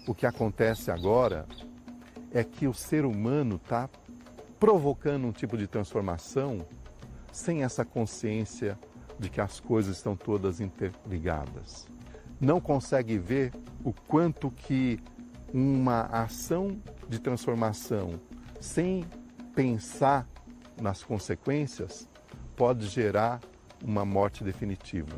O que acontece agora é que o ser humano está provocando um tipo de transformação sem essa consciência de que as coisas estão todas interligadas. Não consegue ver o quanto que uma ação de transformação sem pensar nas consequências pode gerar uma morte definitiva.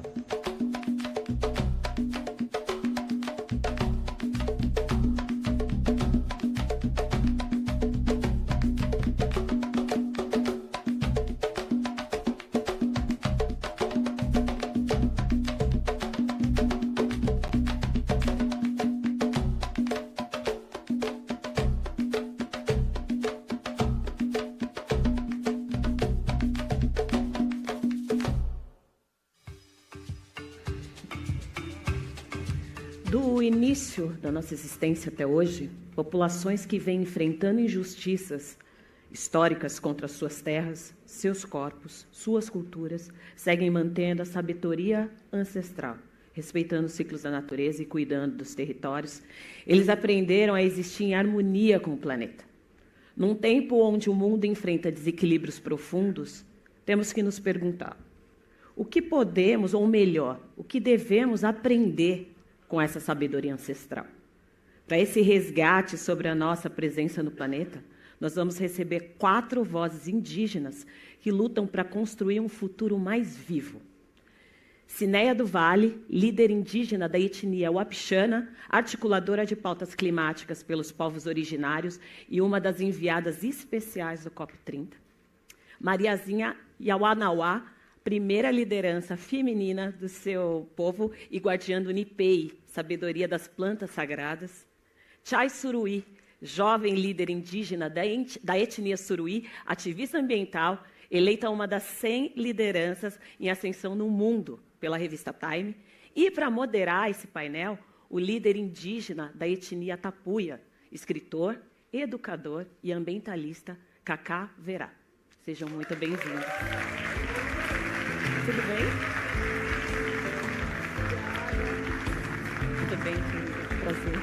Do início da nossa existência até hoje, populações que vêm enfrentando injustiças históricas contra suas terras, seus corpos, suas culturas, seguem mantendo a sabedoria ancestral, respeitando os ciclos da natureza e cuidando dos territórios. Eles aprenderam a existir em harmonia com o planeta. Num tempo onde o mundo enfrenta desequilíbrios profundos, temos que nos perguntar: o que podemos, ou melhor, o que devemos aprender com essa sabedoria ancestral? Para esse resgate sobre a nossa presença no planeta, nós vamos receber 4 vozes indígenas que lutam para construir um futuro mais vivo. Cinéia do Vale, líder indígena da etnia Wapixana, articuladora de pautas climáticas pelos povos originários e uma das enviadas especiais do COP30. Mariazinha Yawanawá, primeira liderança feminina do seu povo e guardiã do Nipei, sabedoria das plantas sagradas. Chai Suruí, jovem líder indígena da etnia Suruí, ativista ambiental, eleita uma das 100 lideranças em ascensão no mundo pela revista Time. E, para moderar esse painel, o líder indígena da etnia Tapuia, escritor, educador e ambientalista, Cacá Verá. Sejam muito bem-vindos. Tudo bem? Tudo bem, querido. Prazer.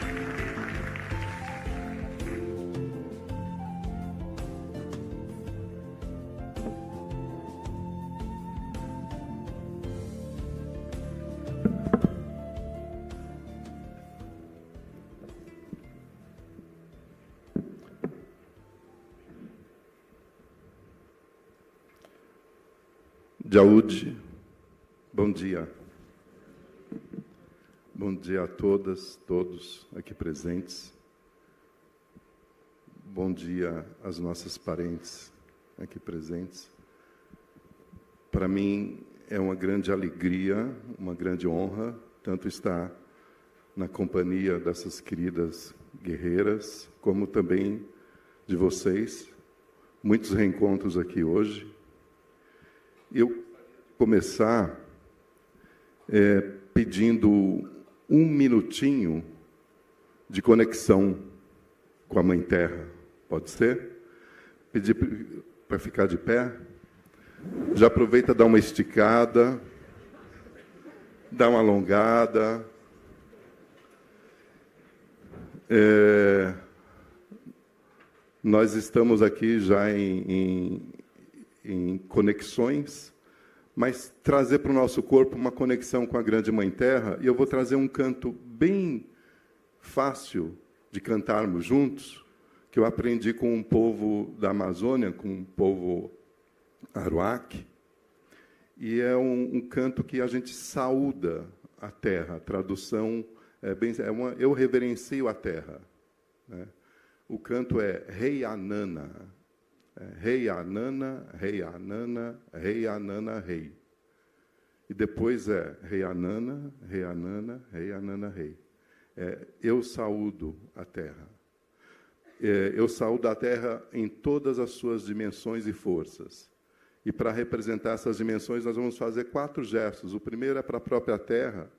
Jaúde, bom dia. Bom dia a todas, todos aqui presentes. Bom dia às nossas parentes aqui presentes. Para mim é uma grande alegria, uma grande honra, tanto estar na companhia dessas queridas guerreiras, como também de vocês. Muitos reencontros aqui hoje. Eu começar pedindo um minutinho de conexão com a Mãe Terra. Pode ser? Pedir para ficar de pé. Já aproveita, dá uma esticada, dá uma alongada. Nós estamos aqui já em conexões, mas trazer para o nosso corpo uma conexão com a grande Mãe Terra, e eu vou trazer um canto bem fácil de cantarmos juntos, que eu aprendi com um povo da Amazônia, com um povo Aruac, e é um canto que a gente saúda a terra. A tradução eu reverencio a terra, né? O canto é Rei Anana. Rei Anana, Rei Anana, Rei Anana, Rei. E depois Rei Anana, Rei Anana, Rei Anana, Rei. Eu saúdo a terra. Eu saúdo a terra em todas as suas dimensões e forças. E para representar essas dimensões, nós vamos fazer 4 gestos. O primeiro é para a própria terra.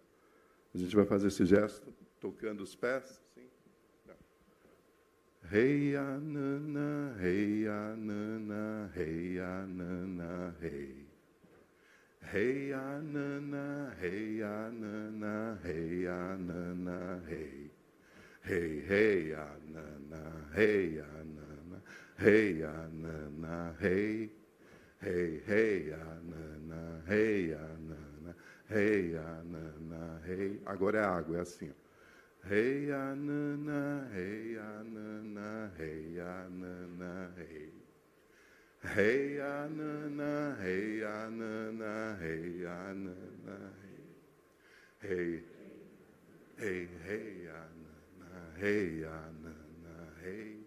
A gente vai fazer esse gesto tocando os pés. Rei Anana, Rei Anana, Rei Anana, Rei. Rei Anana, Rei Anana, Rei Anana, Rei. hey, hey, anana, hey, anana, hey, anana, hey, hey, hey, anana, hey, anana, hey, anana, hey. Agora é água, é assim, ó. Hey, anana, hey, anana, hey, anana, hey. Hey, anana, hey, anana, hey, anana, hey. Hey, hey, hey, anana, hey, anana, hey.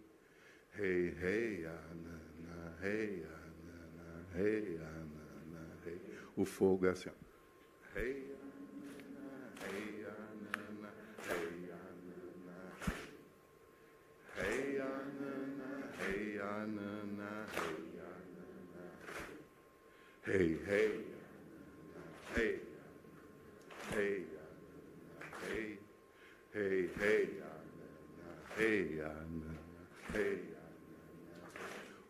Hey, hey, anana, hey, anana, hey, anana, hey. O fogo é assim, ó. Hey, anana, hey, anana, hey, anana, hey. Hey, anana, hey, anana, hey, anana, hey, hey, hey, hey, hey, hey, hey, anana, hey, anana, hey, anana.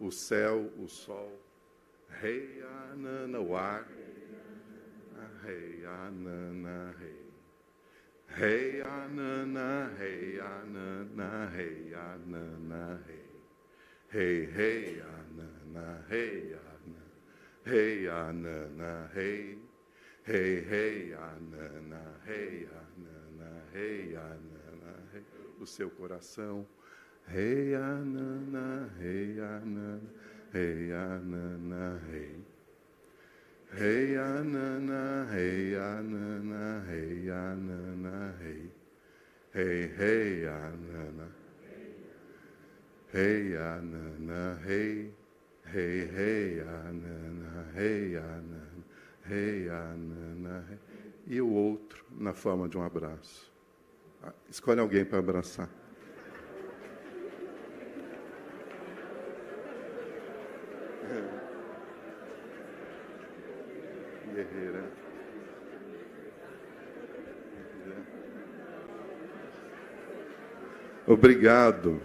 O céu, o sol, hey, anana, o ar, hey, anana, hey. Hey, anana, hey, anana, hey, anana, hey. Hey, hey, anana, hey, anana, hey, anana, hey. Hey, hey, anana, hey, anana, hey, anana, hey. O seu coração, hey, anana, hey, anana, hey, anana, hey. Hey, anana, hey, anana, hey, anana, hey. Hey, hey, anana. Hey, anana, hey. Hey, hey, anana, hey, anana, hey, anana, hey. E o outro na forma de um abraço. Escolhe alguém para abraçar. Guerreira. Obrigado.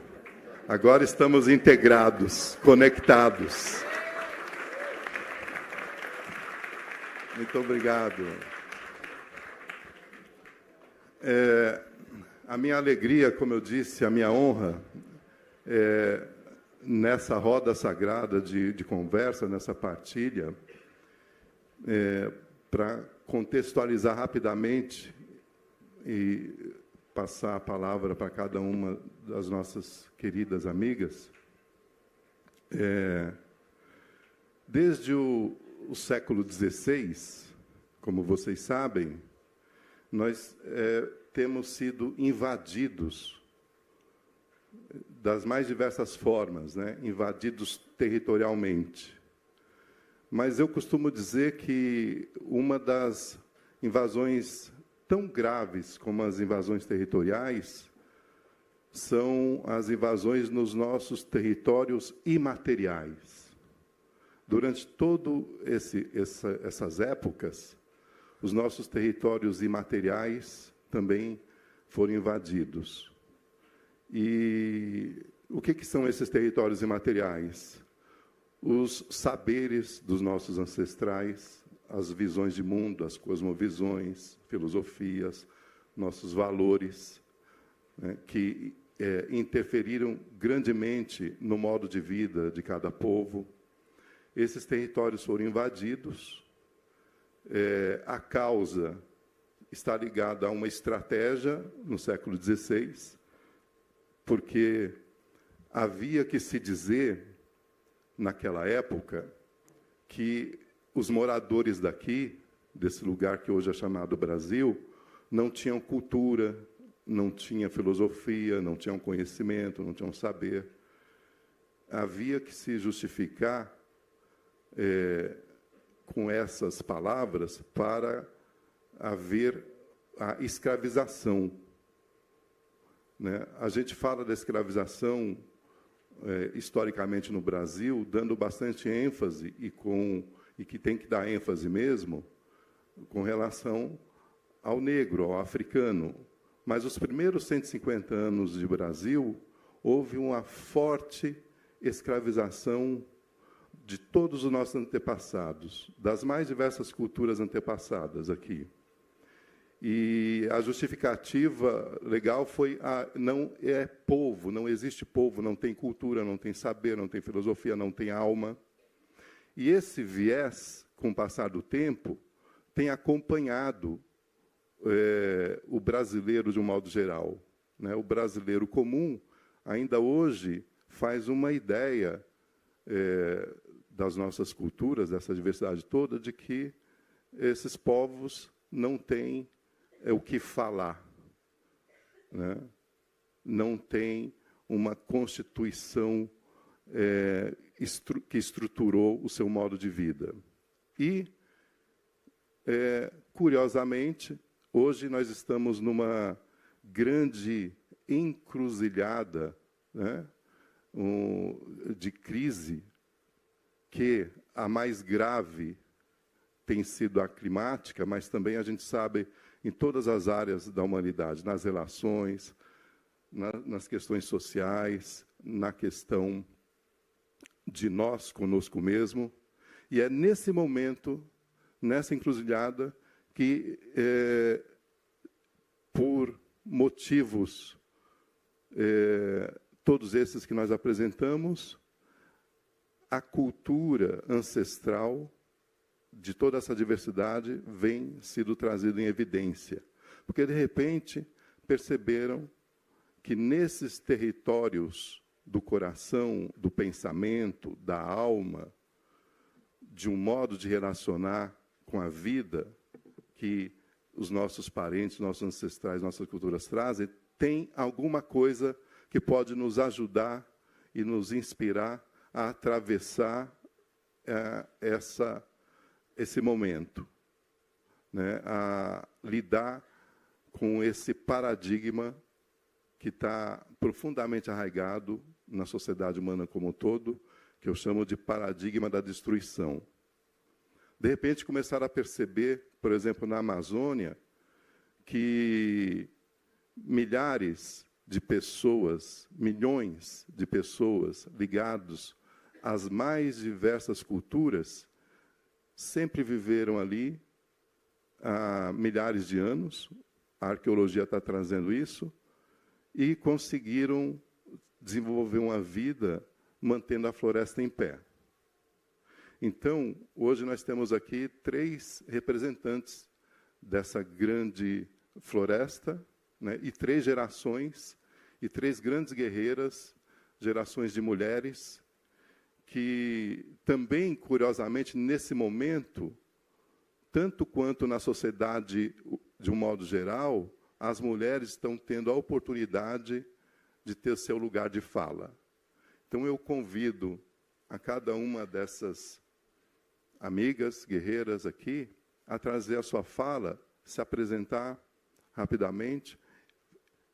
Agora estamos integrados, conectados. Muito obrigado. A minha alegria, como eu disse, a minha honra, nessa roda sagrada de conversa, nessa partilha, para contextualizar rapidamente e passar a palavra para cada uma das nossas queridas amigas. Desde o século XVI, como vocês sabem, nós temos sido invadidos das mais diversas formas, né? Invadidos territorialmente. Mas eu costumo dizer que uma das invasões tão graves como as invasões territoriais são as invasões nos nossos territórios imateriais. Durante todas essas épocas, os nossos territórios imateriais também foram invadidos. E o que são esses territórios imateriais? Os saberes dos nossos ancestrais, as visões de mundo, as cosmovisões, filosofias, nossos valores, né, que interferiram grandemente no modo de vida de cada povo. Esses territórios foram invadidos. A causa está ligada a uma estratégia no século XVI, porque havia que se dizer, naquela época, que os moradores daqui, desse lugar que hoje é chamado Brasil, não tinham cultura, não tinham filosofia, não tinham conhecimento, não tinham saber. Havia que se justificar com essas palavras para haver a escravização, né? A gente fala da escravização historicamente no Brasil, dando bastante ênfase, e que tem que dar ênfase mesmo, com relação ao negro, ao africano. Mas os primeiros 150 anos de Brasil, houve uma forte escravização de todos os nossos antepassados, das mais diversas culturas antepassadas aqui. E a justificativa legal foi: não é povo, não existe povo, não tem cultura, não tem saber, não tem filosofia, não tem alma. E esse viés, com o passar do tempo, tem acompanhado o brasileiro de um modo geral, né? O brasileiro comum, ainda hoje, faz uma ideia das nossas culturas, dessa diversidade toda, de que esses povos não têm o que falar, né? Não tem uma constituição que estruturou o seu modo de vida. E, curiosamente, hoje nós estamos numa grande encruzilhada, né, de crise, que a mais grave tem sido a climática, mas também a gente sabe em todas as áreas da humanidade, nas relações, nas questões sociais, na questão de nós conosco mesmo. E é nesse momento, nessa encruzilhada, que, por motivos todos esses que nós apresentamos, a cultura ancestral de toda essa diversidade vem sido trazida em evidência. Porque, de repente, perceberam que nesses territórios do coração, do pensamento, da alma, de um modo de relacionar com a vida que os nossos parentes, nossos ancestrais, nossas culturas trazem, tem alguma coisa que pode nos ajudar e nos inspirar a atravessar esse momento, né? A lidar com esse paradigma que está profundamente arraigado na sociedade humana como um todo, que eu chamo de paradigma da destruição. De repente, começaram a perceber, por exemplo, na Amazônia, que milhares de pessoas, milhões de pessoas ligados às mais diversas culturas, sempre viveram ali há milhares de anos, a arqueologia está trazendo isso, e conseguiram desenvolver uma vida mantendo a floresta em pé. Então, hoje nós temos aqui 3 representantes dessa grande floresta, né, e 3 gerações, e 3 grandes guerreiras, gerações de mulheres, que também, curiosamente, nesse momento, tanto quanto na sociedade de um modo geral, as mulheres estão tendo a oportunidade de ter seu lugar de fala. Então, eu convido a cada uma dessas amigas, guerreiras aqui, a trazer a sua fala, se apresentar rapidamente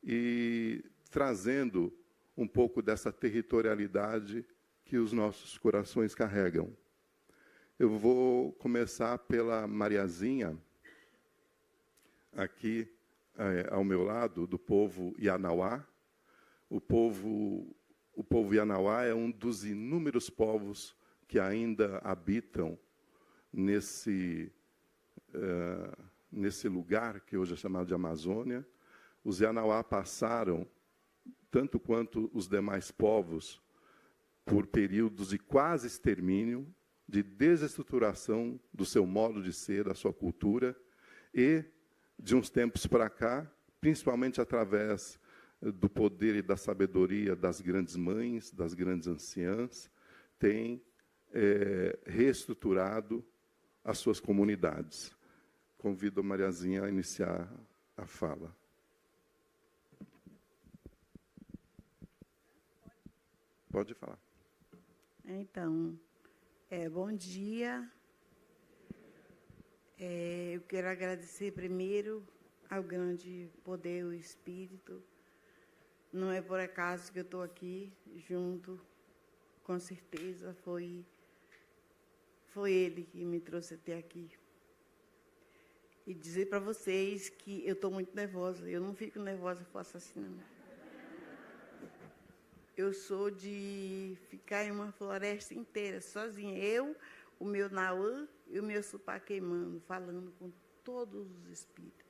e trazendo um pouco dessa territorialidade que os nossos corações carregam. Eu vou começar pela Mariazinha, aqui ao meu lado, do povo Ianauá. O povo Ianauá é um dos inúmeros povos que ainda habitam nesse lugar que hoje é chamado de Amazônia. Os Ianauá passaram, tanto quanto os demais povos, por períodos de quase extermínio, de desestruturação do seu modo de ser, da sua cultura, e, de uns tempos para cá, principalmente através do poder e da sabedoria das grandes mães, das grandes anciãs, tem reestruturado as suas comunidades. Convido a Mariazinha a iniciar a fala. Pode falar. Então, bom dia. Eu quero agradecer primeiro ao grande poder, o Espírito. Não é por acaso que eu estou aqui junto, com certeza foi Ele que me trouxe até aqui. E dizer para vocês que eu estou muito nervosa. Eu não fico nervosa, eu faço assim, não. Eu sou de ficar em uma floresta inteira, sozinha. Eu, o meu nauã e o meu supá queimando, falando com todos os espíritos.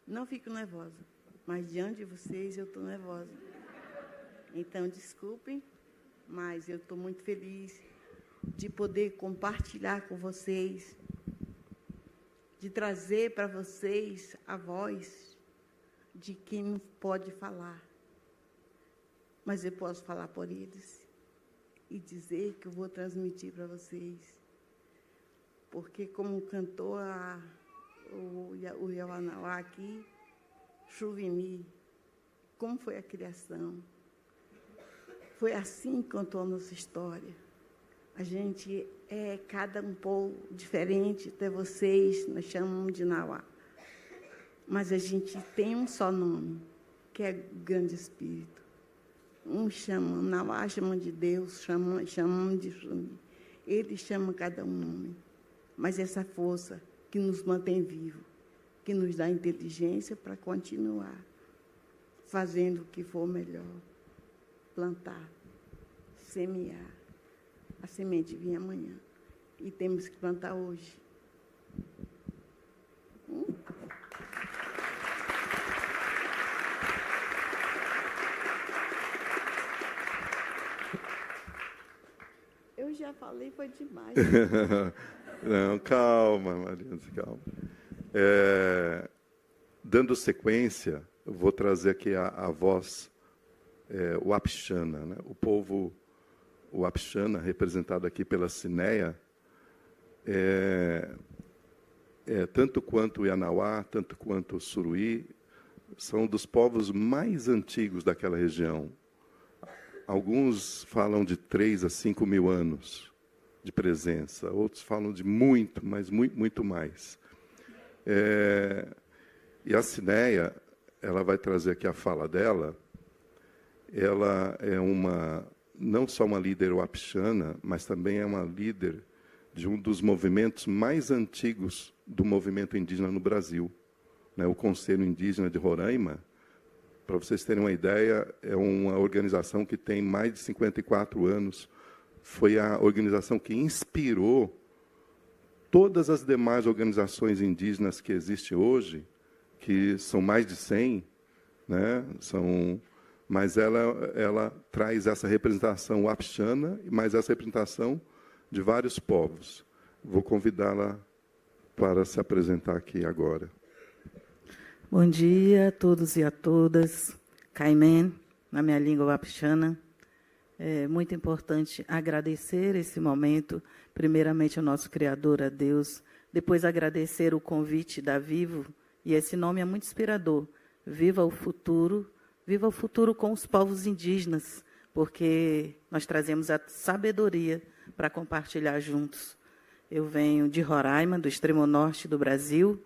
Não fico nervosa, mas diante de vocês eu estou nervosa. Então, desculpem, mas eu estou muito feliz de poder compartilhar com vocês, de trazer para vocês a voz de quem não pode falar. Mas eu posso falar por eles e dizer que eu vou transmitir para vocês. Porque, como cantou o Yawanawá aqui, Chuvimi, como foi a criação? Foi assim que contou a nossa história. A gente é cada um pouco diferente, até vocês, nós chamamos de Nauá. Mas a gente tem um só nome, que é o Grande Espírito. Um chama, Nauá chama de Deus, chamamos de Xumi. Ele chama cada um nome. Mas essa força que nos mantém vivos, que nos dá inteligência para continuar fazendo o que for melhor. Plantar, semear. A semente vinha amanhã. E temos que plantar hoje. Eu já falei, foi demais. Não, calma, Marisa, calma. Dando sequência, eu vou trazer aqui a voz, o Apixana, né? O povo, o Apixana, representado aqui pela Cineia, tanto quanto o Yanauá, tanto quanto o Suruí, são dos povos mais antigos daquela região. Alguns falam de 3 a 5 mil anos de presença, outros falam de muito, mas muito mais. E a Cineia, ela vai trazer aqui a fala dela. Ela é não só uma líder wapixana, mas também é uma líder de um dos movimentos mais antigos do movimento indígena no Brasil, né? O Conselho Indígena de Roraima. Para vocês terem uma ideia, é uma organização que tem mais de 54 anos. Foi a organização que inspirou todas as demais organizações indígenas que existem hoje, que são mais de 100, né? Mas ela traz essa representação wapixana, mas essa representação de vários povos. Vou convidá-la para se apresentar aqui agora. Bom dia a todos e a todas. Caimen, na minha língua wapixana. É muito importante agradecer esse momento, primeiramente ao nosso Criador, a Deus, depois agradecer o convite da Vivo, e esse nome é muito inspirador. Viva o futuro com os povos indígenas, porque nós trazemos a sabedoria para compartilhar juntos. Eu venho de Roraima, do extremo norte do Brasil,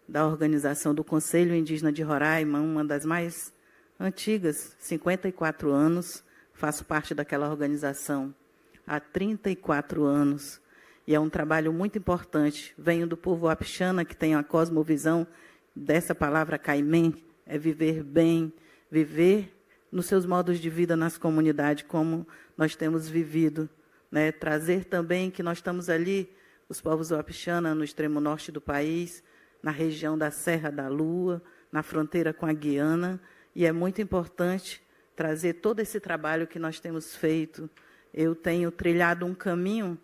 da organização do Conselho Indígena de Roraima, uma das mais antigas, 54 anos, faço parte daquela organização há 34 anos, e é um trabalho muito importante. Venho do povo wapixana, que tem a cosmovisão dessa palavra Caimen, é viver bem, viver nos seus modos de vida nas comunidades, como nós temos vivido, né? Trazer também que nós estamos ali, os povos wapixana, no extremo norte do país, na região da Serra da Lua, na fronteira com a Guiana, e é muito importante trazer todo esse trabalho que nós temos feito. Eu tenho trilhado um caminho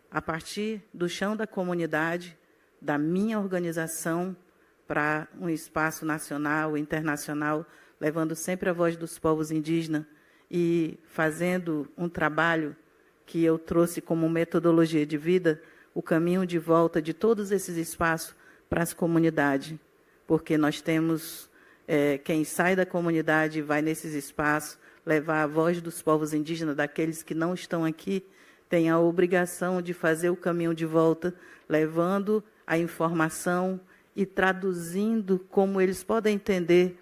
a partir do chão da comunidade, da minha organização, para um espaço nacional, internacional, levando sempre a voz dos povos indígenas e fazendo um trabalho que eu trouxe como metodologia de vida, o caminho de volta de todos esses espaços para as comunidades, porque nós temos, quem sai da comunidade vai nesses espaços, levar a voz dos povos indígenas, daqueles que não estão aqui, tem a obrigação de fazer o caminho de volta, levando a informação e traduzindo como eles podem entender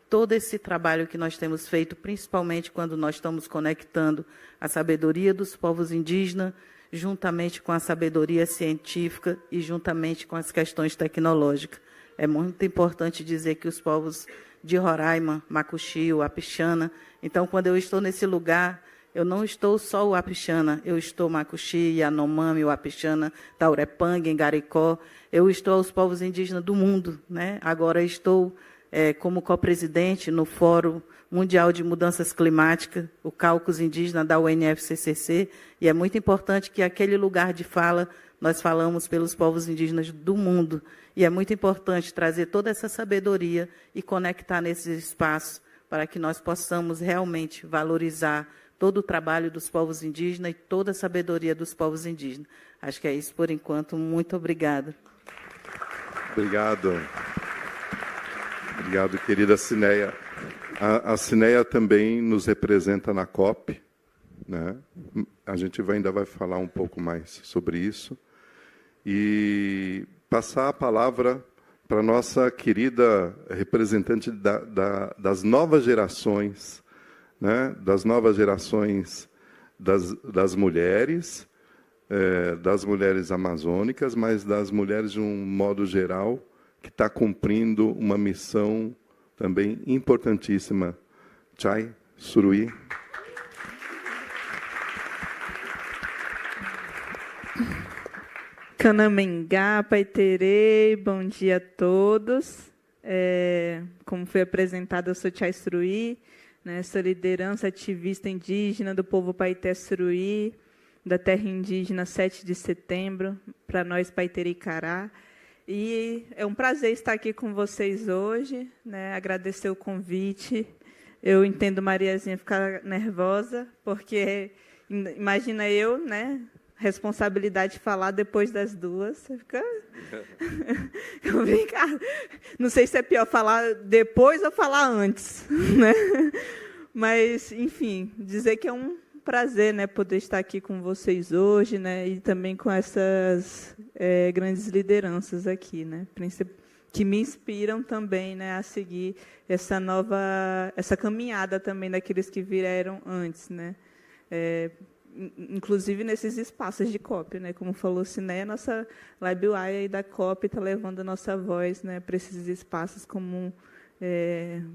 todo esse trabalho que nós temos feito, principalmente quando nós estamos conectando a sabedoria dos povos indígenas, juntamente com a sabedoria científica e juntamente com as questões tecnológicas. É muito importante dizer que os povos de Roraima, Macuxi, Apixana, então, quando eu estou nesse lugar, Eu não estou só o Wapixana, eu estou Macuxi, Yanomami, Wapixana, Taurepanga, Engaricó, eu estou aos povos indígenas do mundo, né? Agora estou como co-presidente no Fórum Mundial de Mudanças Climáticas, o Caucus Indígena da UNFCCC, e é muito importante que aquele lugar de fala, nós falamos pelos povos indígenas do mundo, e é muito importante trazer toda essa sabedoria e conectar nesses espaços para que nós possamos realmente valorizar todo o trabalho dos povos indígenas e toda a sabedoria dos povos indígenas. Acho que é isso por enquanto. Muito obrigada. Obrigado. Obrigado, querida Cineia. A Cineia também nos representa na COP, né? A gente ainda vai falar um pouco mais sobre isso. E passar a palavra para a nossa querida representante das novas gerações, né? Das novas gerações das mulheres amazônicas, mas das mulheres de um modo geral, que está cumprindo uma missão também importantíssima. Chai Suruí. Canamengá, Paiterê, bom dia a todos. Como foi apresentado, eu sou Chai Suruí, né, sou liderança ativista indígena do povo Paité Suruí, da terra indígena 7 de setembro, para nós Paiterê Cará. E é um prazer estar aqui com vocês hoje, né, agradecer o convite. Eu entendo Mariazinha ficar nervosa, porque imagina eu, né, responsabilidade de falar depois das duas. Você fica... Não sei se é pior falar depois ou falar antes, né? Mas, enfim, dizer que é um prazer, né, poder estar aqui com vocês hoje, né, e também com essas grandes lideranças aqui, né, que me inspiram também, né, a seguir essa caminhada também daqueles que vieram antes, né, inclusive nesses espaços de COP, né, como falou Ciné, a nossa Laibiuaia da COP está levando a nossa voz, né, para esses espaços como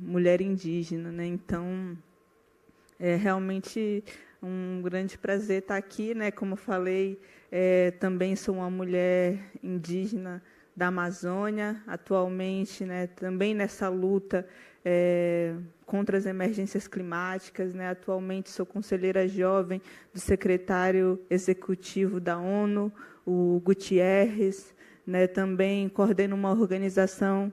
mulher indígena, né, então é realmente um grande prazer estar aqui, né, como falei, também sou uma mulher indígena da Amazônia, atualmente, né, também nessa luta contra as emergências climáticas, né, atualmente sou conselheira jovem do secretário executivo da ONU, o Gutierrez, né, também coordeno uma organização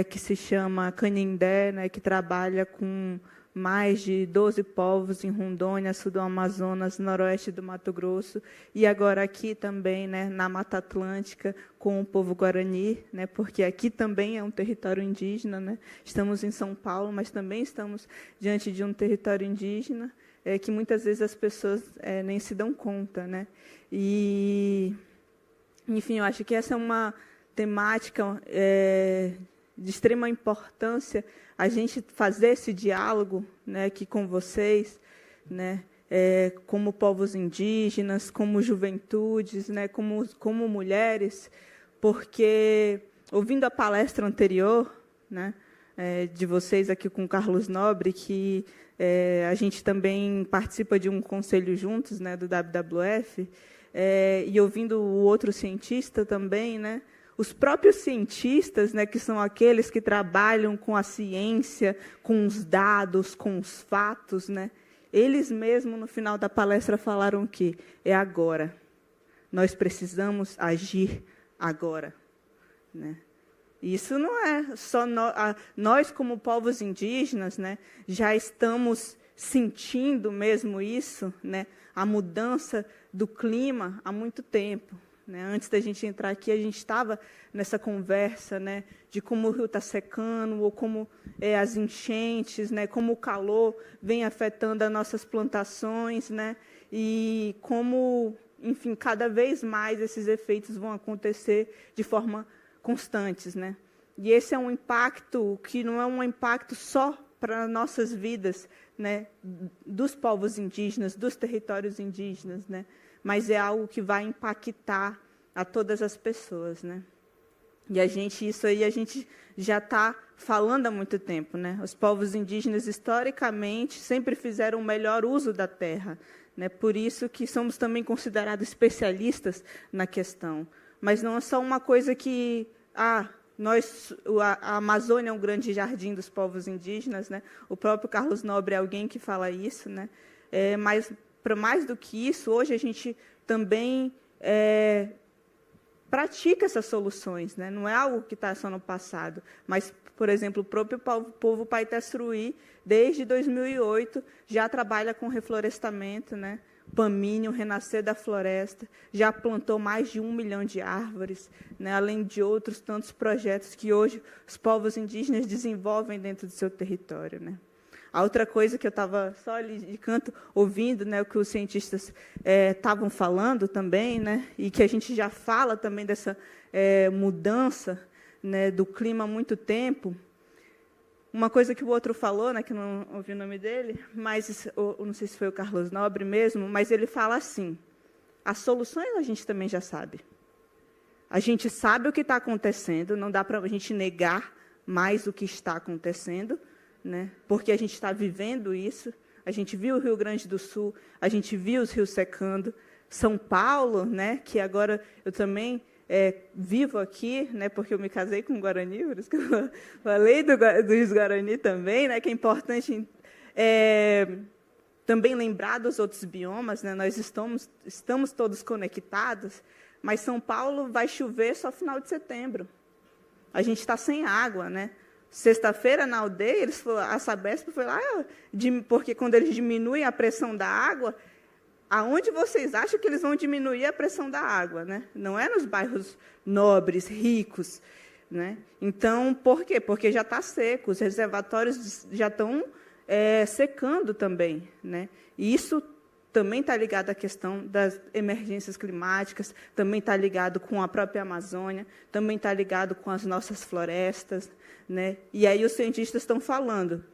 que se chama Canindé, né, que trabalha com mais de 12 povos em Rondônia, sul do Amazonas, noroeste do Mato Grosso, e agora aqui também, né, na Mata Atlântica, com o povo Guarani, né, porque aqui também é um território indígena, né, estamos em São Paulo, mas também estamos diante de um território indígena, que muitas vezes as pessoas nem se dão conta, né, e, enfim, eu acho que essa é uma temática de extrema importância, a gente fazer esse diálogo, né, aqui com vocês, né, como povos indígenas, como juventudes, né, como mulheres, porque, ouvindo a palestra anterior, né, de vocês aqui com o Carlos Nobre, que a gente também participa de um conselho juntos, né, do WWF, e ouvindo o outro cientista também, né, os próprios cientistas, né, que são aqueles que trabalham com a ciência, com os dados, com os fatos, né, eles mesmos, no final da palestra, falaram que é agora. Nós precisamos agir agora, né. Isso não é só nós, como povos indígenas, né, já estamos sentindo mesmo isso, né, a mudança do clima há muito tempo. Antes da gente entrar aqui, a gente estava nessa conversa, né, de como o rio está secando, ou como as enchentes, né, como o calor vem afetando as nossas plantações, né, e como, enfim, cada vez mais esses efeitos vão acontecer de forma constantes, né. E esse é um impacto que não é um impacto só para nossas vidas, né, dos povos indígenas, dos territórios indígenas, né, mas é algo que vai impactar a todas as pessoas, né? E isso aí a gente já está falando há muito tempo, né? Os povos indígenas, historicamente, sempre fizeram o melhor uso da terra, né? Por isso que somos também considerados especialistas na questão. Mas não é só uma coisa que... a Amazônia é um grande jardim dos povos indígenas, né? O próprio Carlos Nobre é alguém que fala isso, né? Mas, para mais do que isso, hoje a gente também pratica essas soluções, né? Não é algo que está só no passado, mas, por exemplo, o próprio povo Paitesruí, desde 2008, já trabalha com reflorestamento, né? Pamínio, renascer da floresta, já plantou mais de 1 milhão de árvores, né? Além de outros tantos projetos que hoje os povos indígenas desenvolvem dentro do seu território, né? A outra coisa que eu estava só ali de canto ouvindo, né, o que os cientistas estavam falando também, né, e que a gente já fala também dessa mudança, né, do clima há muito tempo. Uma coisa que o outro falou, né, que eu não ouvi o nome dele, mas eu não sei se foi o Carlos Nobre mesmo, mas ele fala assim: as soluções a gente também já sabe. A gente sabe o que está acontecendo, não dá para a gente negar mais o que está acontecendo, né? Porque a gente está vivendo isso. A gente viu o Rio Grande do Sul, a gente viu os rios secando. São Paulo, né, que agora eu também vivo aqui, né, porque eu me casei com um Guarani, por isso que eu falei dos Guarani também, né, que é importante também lembrar dos outros biomas, né? Nós estamos todos conectados, mas São Paulo vai chover só final de setembro. A gente está sem água, né? Sexta-feira, na aldeia, a Sabesp foi lá, porque quando eles diminuem a pressão da água, aonde vocês acham que eles vão diminuir a pressão da água, né? Não é nos bairros nobres, ricos, né? Então, por quê? Porque já está seco, os reservatórios já estão secando também, né? E isso também está ligado à questão das emergências climáticas, também está ligado com a própria Amazônia, também está ligado com as nossas florestas, né? E aí os cientistas estão falando,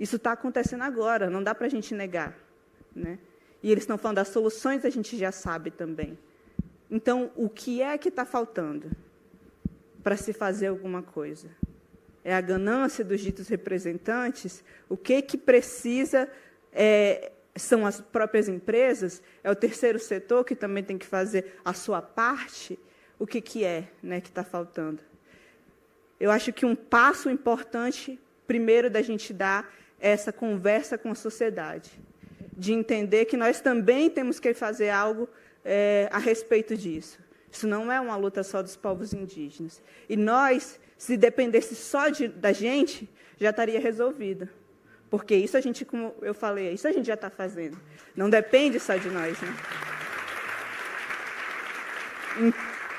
isso está acontecendo agora, não dá para a gente negar, né? E eles estão falando das soluções, a gente já sabe também. Então, o que é que está faltando para se fazer alguma coisa? É a ganância dos ditos representantes? O que precisa... são as próprias empresas? É o terceiro setor que também tem que fazer a sua parte? O que é, né, que está faltando? Eu acho que um passo importante, primeiro, da gente dar essa conversa com a sociedade, de entender que nós também temos que fazer algo a respeito disso. Isso não é uma luta só dos povos indígenas. E nós, se dependesse só da gente, já estaria resolvida. Porque isso a gente, como eu falei, isso a gente já está fazendo. Não depende só de nós, né?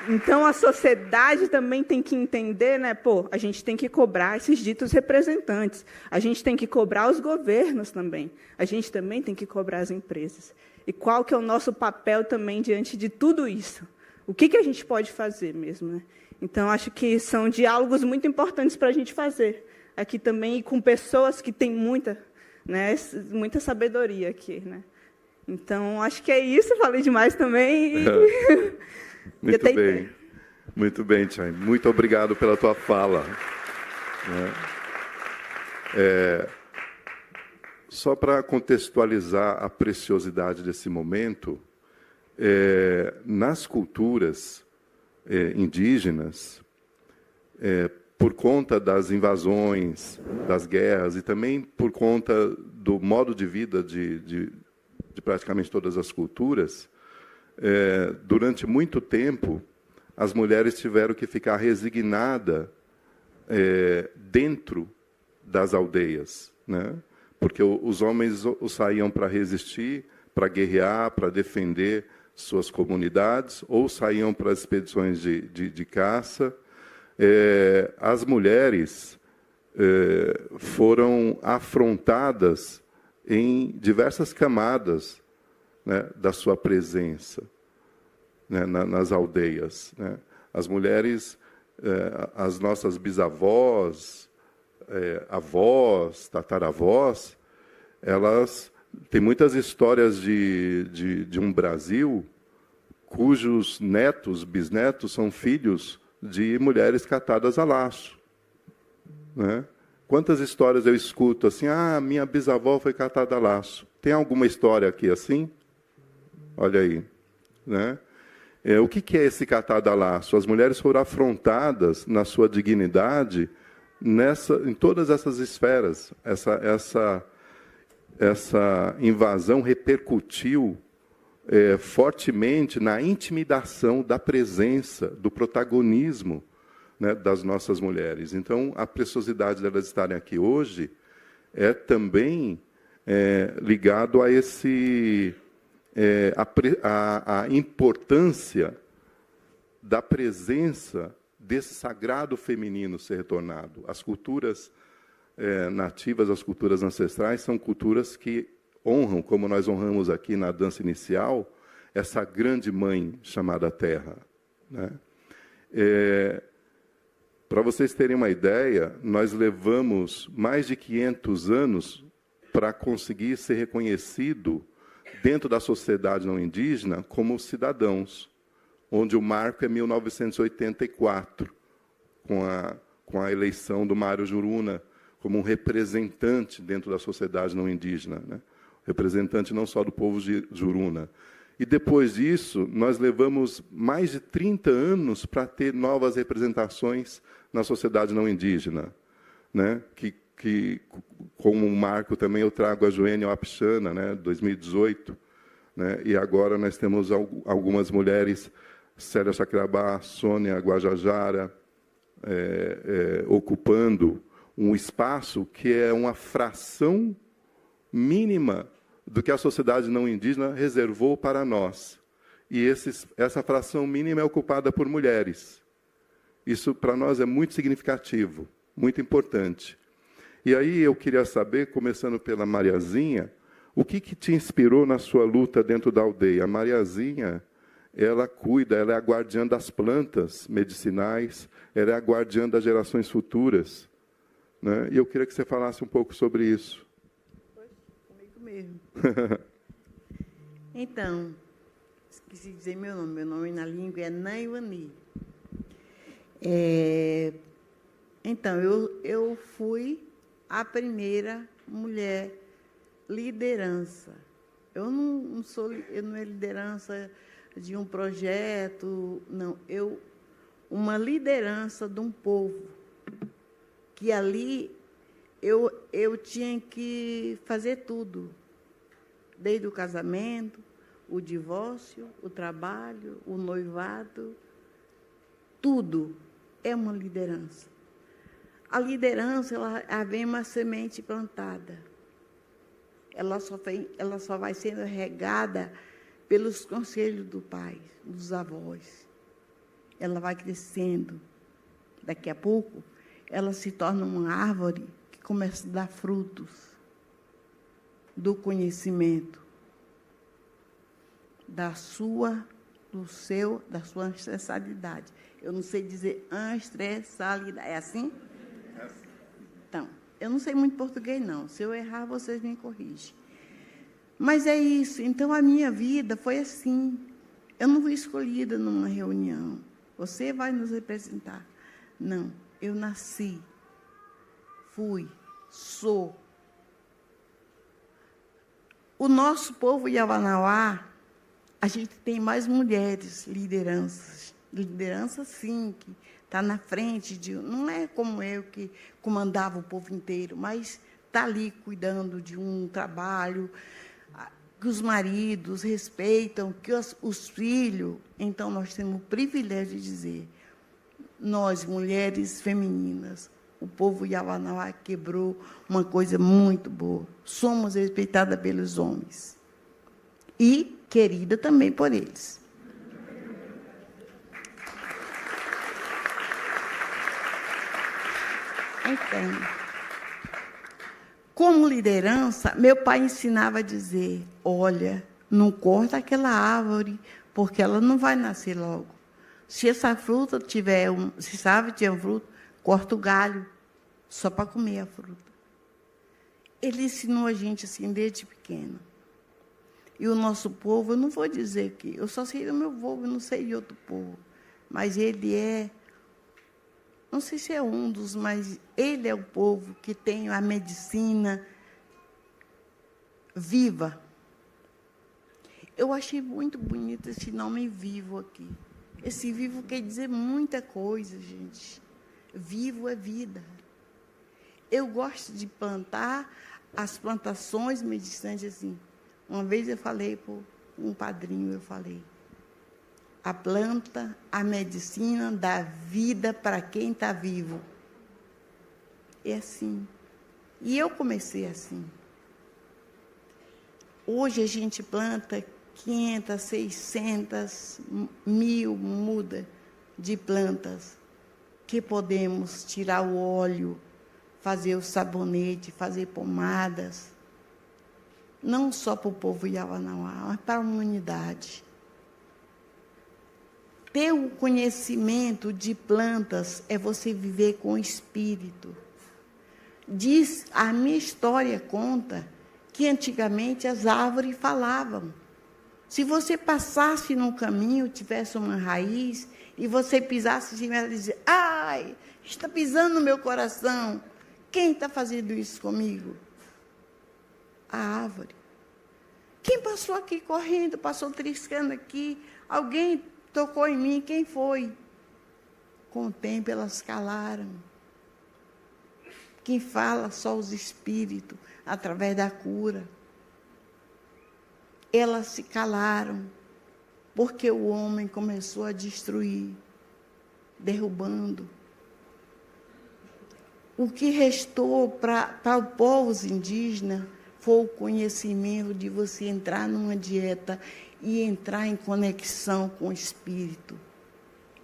Então, a sociedade também tem que entender, né? A gente tem que cobrar esses ditos representantes. A gente tem que cobrar os governos também. A gente também tem que cobrar as empresas. E qual que é o nosso papel também diante de tudo isso? O que a gente pode fazer mesmo, né? Então, acho que são diálogos muito importantes para a gente fazer aqui também, e com pessoas que têm muita sabedoria aqui, né? Então, acho que é isso. Falei demais também. Muito bem. Muito bem, Tchai. Muito obrigado pela tua fala. Só para contextualizar a preciosidade desse momento, nas culturas indígenas, por conta das invasões, das guerras, e também por conta do modo de vida de praticamente todas as culturas, durante muito tempo, as mulheres tiveram que ficar resignadas dentro das aldeias, né? Porque os homens saíam para resistir, para guerrear, para defender suas comunidades, ou saíam para expedições de caça. As mulheres foram afrontadas em diversas camadas, né, da sua presença, né, nas aldeias, né? As mulheres, as nossas bisavós, avós, tataravós, elas têm muitas histórias de um Brasil cujos netos, bisnetos, são filhos de mulheres catadas a laço, né? Quantas histórias eu escuto assim, minha bisavó foi catada a laço. Tem alguma história aqui assim? Olha aí, né? O que é esse catado a laço? As mulheres foram afrontadas na sua dignidade em todas essas esferas. Essa invasão repercutiu fortemente na intimidação da presença, do protagonismo, né, das nossas mulheres. Então, a preciosidade delas estarem aqui hoje é também ligado a a importância da presença desse sagrado feminino ser retornado. As culturas nativas, as culturas ancestrais, são culturas que honram, como nós honramos aqui na dança inicial, essa grande mãe chamada Terra, né? Para vocês terem uma ideia, nós levamos mais de 500 anos para conseguir ser reconhecido dentro da sociedade não indígena como cidadãos, onde o marco é 1984, com a eleição do Mário Juruna como um representante dentro da sociedade não indígena, né? Representante não só do povo Juruna. E depois disso, nós levamos mais de 30 anos para ter novas representações na sociedade não indígena, né? Que como um marco também eu trago a Joênia Wapixana, né, 2018, né? E agora nós temos algumas mulheres, Célia Chacriabá, Sônia Guajajara, ocupando um espaço que é uma fração mínima do que a sociedade não indígena reservou para nós. E essa fração mínima é ocupada por mulheres. Isso, para nós, é muito significativo, muito importante. E aí eu queria saber, começando pela Mariazinha, o que te inspirou na sua luta dentro da aldeia? A Mariazinha, ela cuida, ela é a guardiã das plantas medicinais, ela é a guardiã das gerações futuras, né? E eu queria que você falasse um pouco sobre isso. Comigo mesmo. Então, esqueci de dizer meu nome na língua é Naiwani. Então, eu fui a primeira mulher liderança. Eu não é liderança de um projeto, não. Uma liderança de um povo, que ali eu tinha que fazer tudo, desde o casamento, o divórcio, o trabalho, o noivado, tudo é uma liderança. A liderança, ela vem uma semente plantada. Ela só vai sendo regada pelos conselhos do pai, dos avós. Ela vai crescendo. Daqui a pouco, ela se torna uma árvore que começa a dar frutos do conhecimento, da sua ancestralidade. Eu não sei dizer ancestralidade. É assim? Então, eu não sei muito português, não. Se eu errar, vocês me corrigem. Mas é isso. Então, a minha vida foi assim. Eu não fui escolhida numa reunião. Você vai nos representar. Não. Eu nasci. Fui. Sou. O nosso povo Yavanawá, a gente tem mais mulheres lideranças. Liderança, sim, que está na frente de... Não é como eu que comandava o povo inteiro, mas está ali cuidando de um trabalho, que os maridos respeitam, que os filhos... Então, nós temos o privilégio de dizer, nós, mulheres femininas, o povo Yavanawá quebrou uma coisa muito boa. Somos respeitadas pelos homens. E querida também por eles. Então, como liderança, meu pai ensinava a dizer, olha, não corta aquela árvore, porque ela não vai nascer logo. Se essa fruta tiver se sabe tiver um fruto, corta o galho, só para comer a fruta. Ele ensinou a gente assim desde pequeno. E o nosso povo, eu não vou dizer que... Eu só sei do meu povo, eu não sei de outro povo. Mas ele é não sei se é um dos, mas ele é o povo que tem a medicina viva. Eu achei muito bonito esse nome vivo aqui. Esse vivo quer dizer muita coisa, gente. Vivo é vida. Eu gosto de plantar as plantações medicinais assim. Uma vez eu falei para um padrinho, eu falei, a planta, a medicina dá vida para quem está vivo. É assim. E eu comecei assim. Hoje a gente planta 500, 600, 1000 mudas de plantas que podemos tirar o óleo, fazer o sabonete, fazer pomadas, não só para o povo Yawanawá, mas para a humanidade. Ter o conhecimento de plantas é você viver com o espírito. Diz, a minha história conta que antigamente as árvores falavam. Se você passasse num caminho, tivesse uma raiz, e você pisasse em cima, ela dizia, ai, está pisando no meu coração. Quem está fazendo isso comigo? A árvore. Quem passou aqui correndo, passou triscando aqui, alguém tocou em mim, quem foi? Com o tempo elas calaram. Quem fala só os espíritos, através da cura. Elas se calaram, porque o homem começou a destruir, derrubando. O que restou para os povos indígenas foi o conhecimento de você entrar numa dieta e entrar em conexão com o espírito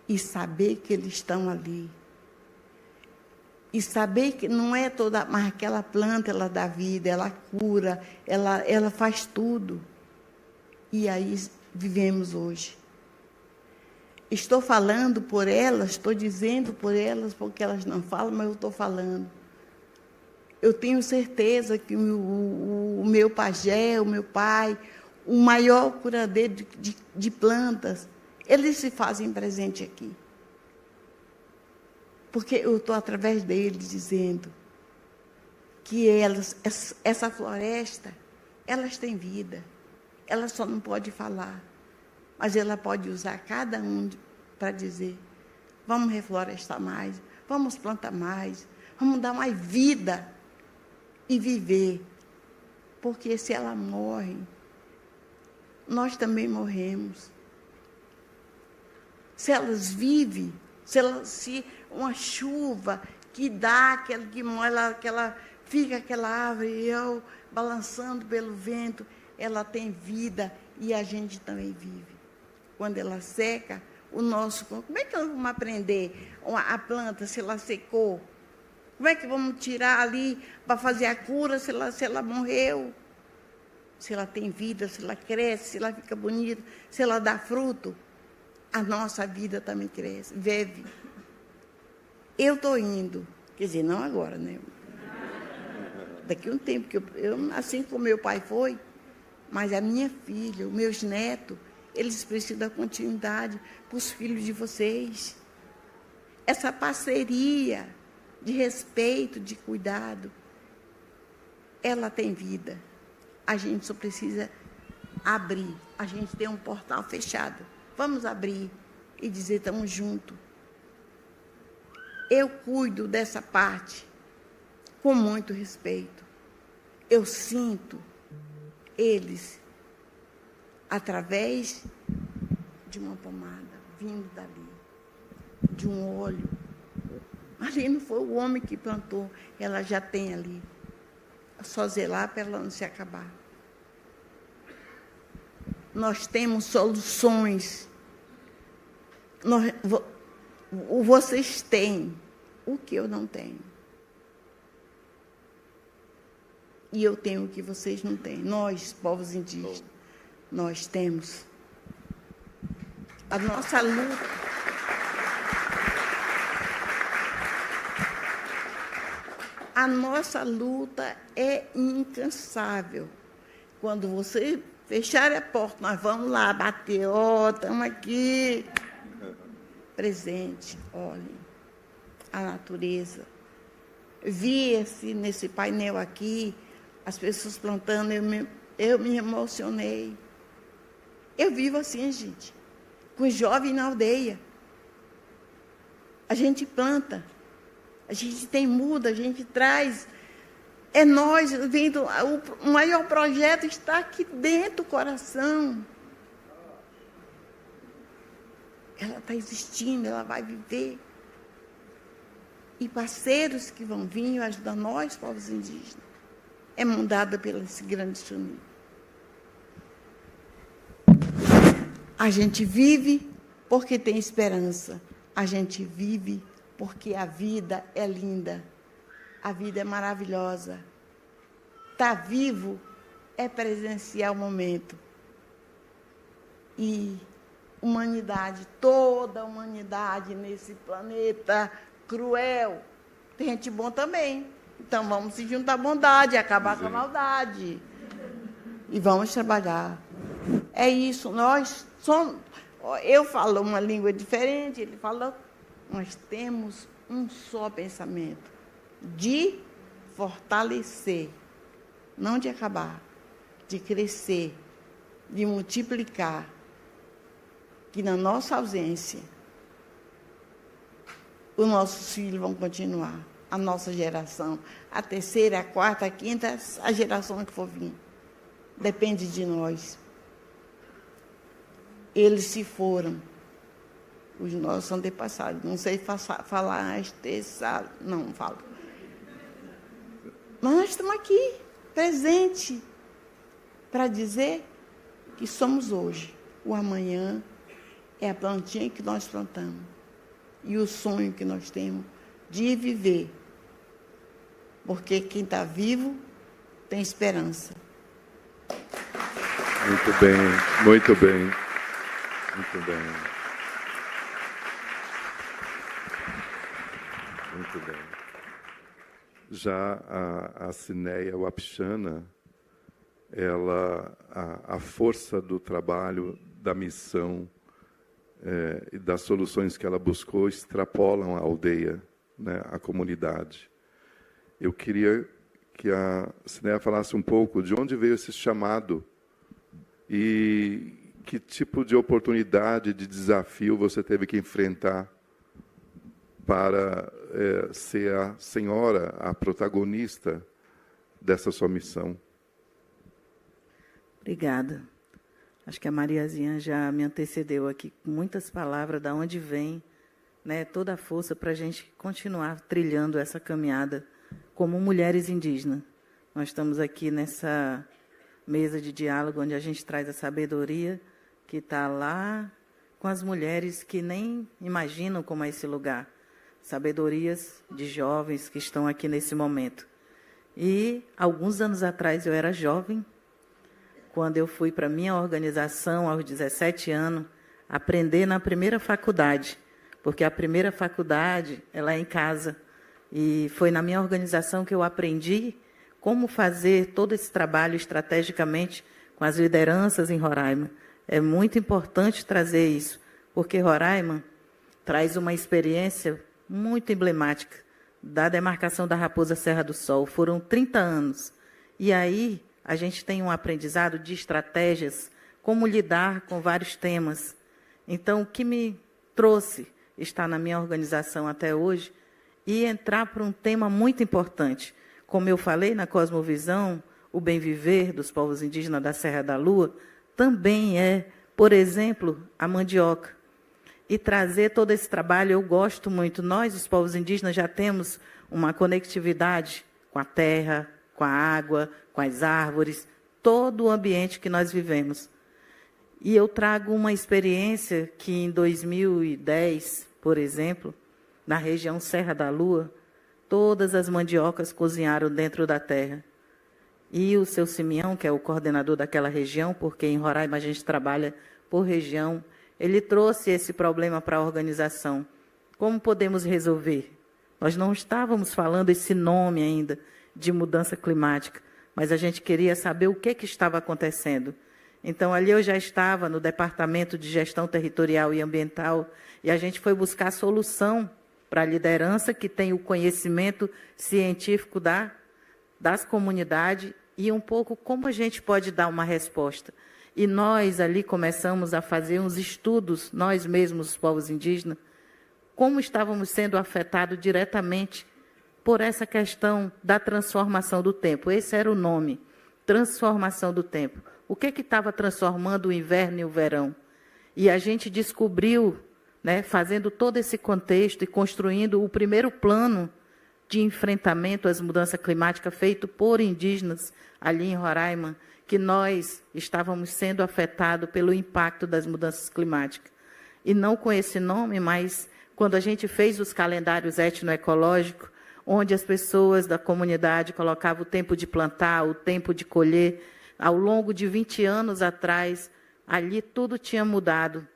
e saber que eles estão ali. E saber que não é toda, mas aquela planta, ela dá vida, ela cura, ela faz tudo. E aí vivemos hoje. Estou falando por elas, estou dizendo por elas, porque elas não falam, mas eu estou falando. Eu tenho certeza que o meu pajé, o meu pai, o maior curadeiro de plantas, eles se fazem presente aqui. Porque eu estou através deles dizendo que elas, essa floresta, elas têm vida. Ela só não pode falar, mas ela pode usar cada um para dizer, vamos reflorestar mais, vamos plantar mais, vamos dar mais vida e viver. Porque se ela morre, nós também morremos. Se elas vivem, se uma chuva que dá, aquela que molha, fica aquela árvore, eu balançando pelo vento, ela tem vida e a gente também vive. Quando ela seca, como é que nós vamos aprender a planta se ela secou? Como é que vamos tirar ali para fazer a cura se ela morreu? Se ela tem vida, se ela cresce, se ela fica bonita, se ela dá fruto, a nossa vida também cresce, vive. Eu estou indo, quer dizer, não agora, né? Daqui a um tempo, que eu assim como meu pai foi, mas a minha filha, os meus netos, eles precisam da continuidade para os filhos de vocês. Essa parceria de respeito, de cuidado, ela tem vida. A gente só precisa abrir. A gente tem um portal fechado. Vamos abrir e dizer, estamos juntos. Eu cuido dessa parte com muito respeito. Eu sinto eles através de uma pomada vindo dali, de um óleo. Ali não foi o homem que plantou, ela já tem ali. É só zelar para ela não se acabar. Nós temos soluções. Vocês têm o que eu não tenho. E eu tenho o que vocês não têm. Nós, povos indígenas, nós temos. A nossa luta. A nossa luta é incansável. Quando você fechar a porta, nós vamos lá bater, estamos aqui. Presente, olhem. a natureza. Vi nesse painel aqui, as pessoas plantando, eu me emocionei. Eu vivo assim, gente, com jovem na aldeia. A gente planta, a gente tem muda, a gente traz. É nós, vendo, o maior projeto está aqui dentro do coração. Ela está existindo, ela vai viver. E parceiros que vão vir ajudar nós, povos indígenas, é mandada pelo esse grande Xuni. A gente vive porque tem esperança. A gente vive porque a vida é linda. A vida é maravilhosa. Estar vivo é presenciar o momento. E humanidade, toda a humanidade nesse planeta cruel, tem gente bom também. Então vamos se juntar à bondade, acabar com a maldade. E vamos trabalhar. É isso, nós somos. Eu falo uma língua diferente, ele fala. Nós temos um só pensamento, de fortalecer, não de acabar, de crescer, de multiplicar, que na nossa ausência, os nossos filhos vão continuar, a nossa geração, a terceira, a quarta, a quinta, a geração que for vir. Depende de nós. Eles se foram. Os nossos antepassados. Não sei falar não falo. Mas nós estamos aqui, presente, para dizer que somos hoje. O amanhã é a plantinha que nós plantamos. E o sonho que nós temos de viver. Porque quem está vivo tem esperança. Muito bem, muito bem. Muito bem. Muito bem. Já a Cineia Wapichana, a força do trabalho, da missão e das soluções que ela buscou extrapolam a aldeia, né, a comunidade. Eu queria que a Cineia falasse um pouco de onde veio esse chamado e que tipo de oportunidade, de desafio você teve que enfrentar para ser a senhora, a protagonista dessa sua missão. Obrigada. Acho que a Mariazinha já me antecedeu aqui com muitas palavras de onde vem, né, toda a força para a gente continuar trilhando essa caminhada como mulheres indígenas. Nós estamos aqui nessa mesa de diálogo onde a gente traz a sabedoria que está lá com as mulheres que nem imaginam como é esse lugar. Sabedorias de jovens que estão aqui nesse momento. E, alguns anos atrás, eu era jovem, quando eu fui para a minha organização, aos 17 anos, aprender na primeira faculdade, porque a primeira faculdade ela é em casa. E foi na minha organização que eu aprendi como fazer todo esse trabalho estrategicamente com as lideranças em Roraima. É muito importante trazer isso, porque Roraima traz uma experiência muito emblemática da demarcação da Raposa Serra do Sol. Foram 30 anos. E aí a gente tem um aprendizado de estratégias, como lidar com vários temas. Então, o que me trouxe estar na minha organização até hoje e entrar para um tema muito importante. Como eu falei na Cosmovisão, o bem viver dos povos indígenas da Serra da Lua também é, por exemplo, a mandioca. E trazer todo esse trabalho, eu gosto muito. Nós, os povos indígenas, já temos uma conectividade com a terra, com a água, com as árvores, todo o ambiente que nós vivemos. E eu trago uma experiência que, em 2010, por exemplo, na região Serra da Lua, todas as mandiocas cozinharam dentro da terra. E o seu Simeão, que é o coordenador daquela região, porque em Roraima a gente trabalha por região, ele trouxe esse problema para a organização. Como podemos resolver? Nós não estávamos falando esse nome ainda de mudança climática, mas a gente queria saber o que estava acontecendo. Então, ali eu já estava no Departamento de Gestão Territorial e Ambiental, e a gente foi buscar solução para a liderança que tem o conhecimento científico das comunidades e um pouco como a gente pode dar uma resposta. E nós ali começamos a fazer uns estudos, nós mesmos, os povos indígenas, como estávamos sendo afetados diretamente por essa questão da transformação do tempo. Esse era o nome, transformação do tempo. O que estava transformando o inverno e o verão? E a gente descobriu, né, fazendo todo esse contexto e construindo o primeiro plano de enfrentamento às mudanças climáticas feito por indígenas ali em Roraima, que nós estávamos sendo afetados pelo impacto das mudanças climáticas. E não com esse nome, mas quando a gente fez os calendários etnoecológicos, onde as pessoas da comunidade colocavam o tempo de plantar, o tempo de colher, ao longo de 20 anos atrás, ali tudo tinha mudado.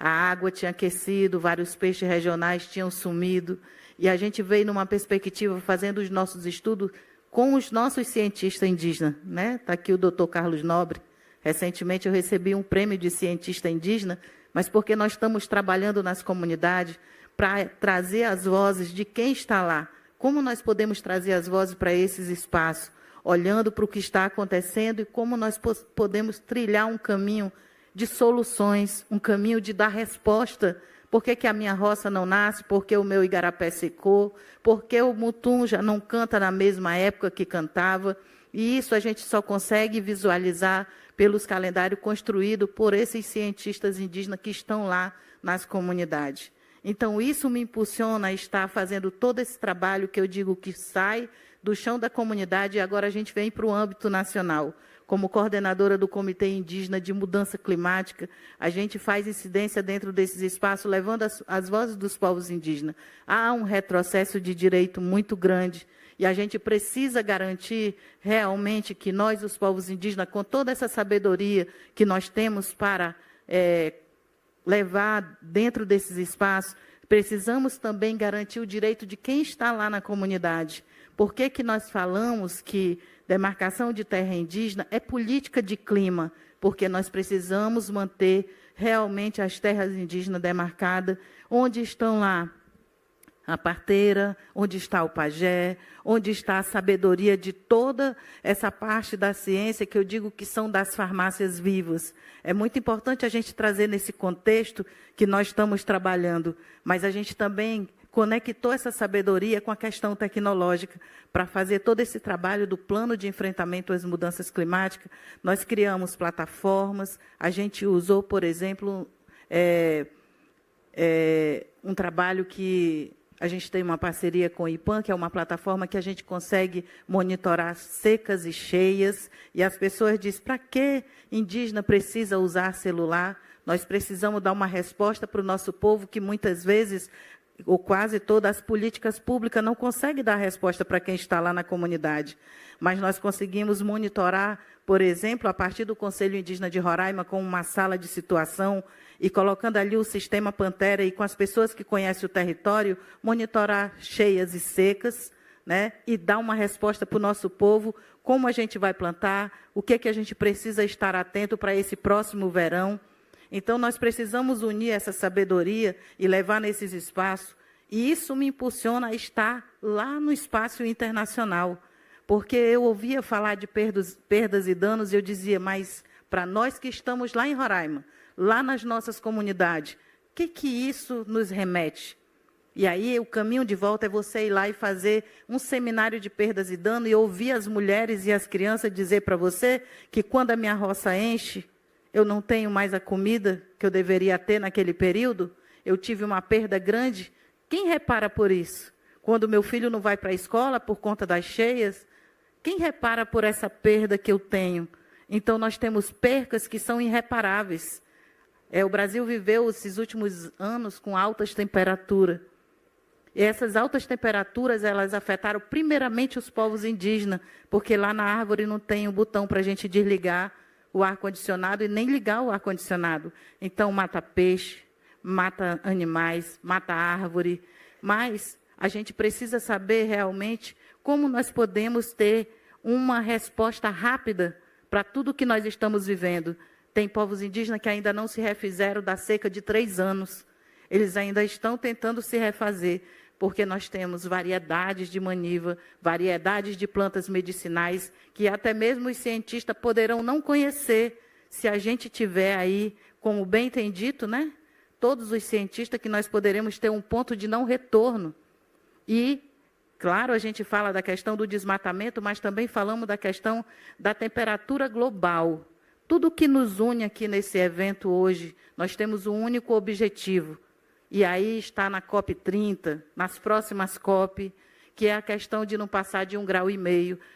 A água tinha aquecido, vários peixes regionais tinham sumido, e a gente veio numa perspectiva, fazendo os nossos estudos com os nossos cientistas indígenas. Está aqui o doutor Carlos Nobre. Recentemente eu recebi um prêmio de cientista indígena, mas porque nós estamos trabalhando nas comunidades para trazer as vozes de quem está lá. Como nós podemos trazer as vozes para esses espaços, olhando para o que está acontecendo e como nós podemos trilhar um caminho de soluções, um caminho de dar resposta. Por que a minha roça não nasce? Por que o meu igarapé secou? Por que o mutum já não canta na mesma época que cantava? E isso a gente só consegue visualizar pelos calendários construídos por esses cientistas indígenas que estão lá nas comunidades. Então, isso me impulsiona a estar fazendo todo esse trabalho que eu digo que sai do chão da comunidade e agora a gente vem para o âmbito nacional. Como coordenadora do Comitê Indígena de Mudança Climática, a gente faz incidência dentro desses espaços, levando as vozes dos povos indígenas. Há um retrocesso de direito muito grande e a gente precisa garantir realmente que nós, os povos indígenas, com toda essa sabedoria que nós temos para levar dentro desses espaços, precisamos também garantir o direito de quem está lá na comunidade. Por que nós falamos que demarcação de terra indígena é política de clima? Porque nós precisamos manter realmente as terras indígenas demarcadas, onde estão lá a parteira, onde está o pajé, onde está a sabedoria de toda essa parte da ciência que eu digo que são das farmácias vivas. É muito importante a gente trazer nesse contexto que nós estamos trabalhando, mas a gente também conectou essa sabedoria com a questão tecnológica para fazer todo esse trabalho do plano de enfrentamento às mudanças climáticas. Nós criamos plataformas, a gente usou, por exemplo, um trabalho que a gente tem uma parceria com o IPAM, que é uma plataforma que a gente consegue monitorar secas e cheias, e as pessoas dizem, para que indígena precisa usar celular? Nós precisamos dar uma resposta para o nosso povo, que muitas vezes, ou quase todas as políticas públicas não conseguem dar resposta para quem está lá na comunidade. Mas nós conseguimos monitorar, por exemplo, a partir do Conselho Indígena de Roraima, com uma sala de situação, e colocando ali o sistema Pantera e com as pessoas que conhecem o território, monitorar cheias e secas, né, e dar uma resposta para o nosso povo, como a gente vai plantar, o que a gente precisa estar atento para esse próximo verão. Então, nós precisamos unir essa sabedoria e levar nesses espaços, e isso me impulsiona a estar lá no espaço internacional, porque eu ouvia falar de perdas e danos, e eu dizia, mas para nós que estamos lá em Roraima, lá nas nossas comunidades, o que isso nos remete? E aí, o caminho de volta é você ir lá e fazer um seminário de perdas e danos e ouvir as mulheres e as crianças dizer para você que quando a minha roça enche, eu não tenho mais a comida que eu deveria ter naquele período, eu tive uma perda grande. Quem repara por isso? Quando meu filho não vai para a escola por conta das cheias, quem repara por essa perda que eu tenho? Então, nós temos percas que são irreparáveis. O Brasil viveu esses últimos anos com altas temperaturas. E essas altas temperaturas, elas afetaram primeiramente os povos indígenas, porque lá na árvore não tem um botão para a gente desligar o ar-condicionado e nem ligar o ar-condicionado. Então, mata peixe, mata animais, mata árvore. Mas a gente precisa saber realmente como nós podemos ter uma resposta rápida para tudo que nós estamos vivendo. Tem povos indígenas que ainda não se refizeram da seca de 3 anos. Eles ainda estão tentando se refazer. porque nós temos variedades de maniva, variedades de plantas medicinais, que até mesmo os cientistas poderão não conhecer, se a gente tiver aí, como bem tem dito, né? Todos os cientistas, que nós poderemos ter um ponto de não retorno. E, claro, a gente fala da questão do desmatamento, mas também falamos da questão da temperatura global. Tudo que nos une aqui nesse evento hoje, nós temos um único objetivo, e aí está na COP30, nas próximas COP, que é a questão de não passar de 1,5 graus,